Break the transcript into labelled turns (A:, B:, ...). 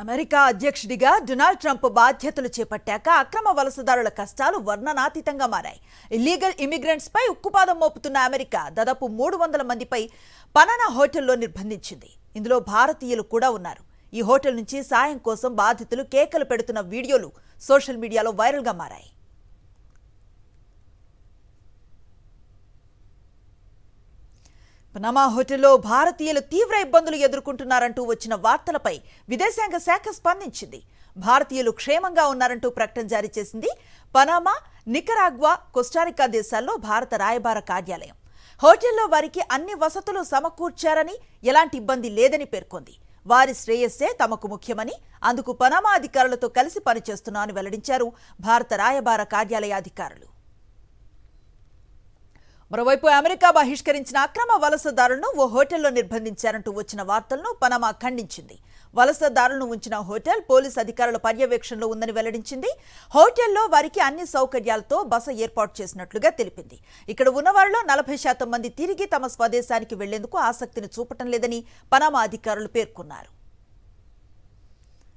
A: America అధ్యక్షుడిగా Donald Trump బాధ్యతలు చేపట్టాక అక్రమ వలసదారుల కష్టాలు వర్ణనాతీతంగా మారాయి. ఇల్లీగల్ ఇమిగ్రెంట్స్ పై ఉక్కుపాదం మోపుతున్న అమెరికా దాదాపు 300 మందిపై పనామా హోటల్లో నిర్బంధించింది. ఇందులో భారతీయులు కూడా ఉన్నారు. ఈ హోటల్ నుంచి సాయం కోసం బాధితులు కేకలు పెడుతున్న వీడియోలు సోషల్ మీడియాలో వైరల్గా మారాయి. పనామా హోటల్లో భారతీయులు తీవ్ర ఇబ్బందులు ఎదుర్కొంటున్నారంటూ వచ్చిన వార్తలపై విదేశాంగ శాఖ స్పందించింది. భారతీయులు క్షేమంగా ఉన్నారంటూ ప్రకటన జారీ చేసింది. పనామా, నికరాగ్వా, కోస్టారికా దేశాల్లో భారత రాయబార కార్యాలయం హోటల్లో వారికి అన్ని వసతులు సమకూర్చారని, ఎలాంటి ఇబ్బంది లేదని పేర్కొంది. వారి శ్రేయస్సే తమకు ముఖ్యమని, అందుకు పనామా అధికారులతో కలిసి పనిచేస్తున్నామని వెల్లడించారు భారత రాయబార కార్యాలయ అధికారులు. మరోవైపు అమెరికా బహిష్కరించిన అక్రమ వలసదారులను ఓ హోటల్లో నిర్బంధించారంటూ వచ్చిన వార్తలను పనామా ఖండించింది. వలసదారులను ఉంచిన హోటల్ పోలీసు అధికారుల పర్యవేక్షణలో ఉందని వెల్లడించింది. హోటల్లో వారికి అన్ని సౌకర్యాలతో బస ఏర్పాటు చేసినట్లుగా తెలిపింది. ఇక్కడ ఉన్నవారిలో 40% మంది తిరిగి తమ స్వదేశానికి వెళ్లేందుకు ఆసక్తిని చూపటం లేదని పనామా అధికారులు పేర్కొన్నారు.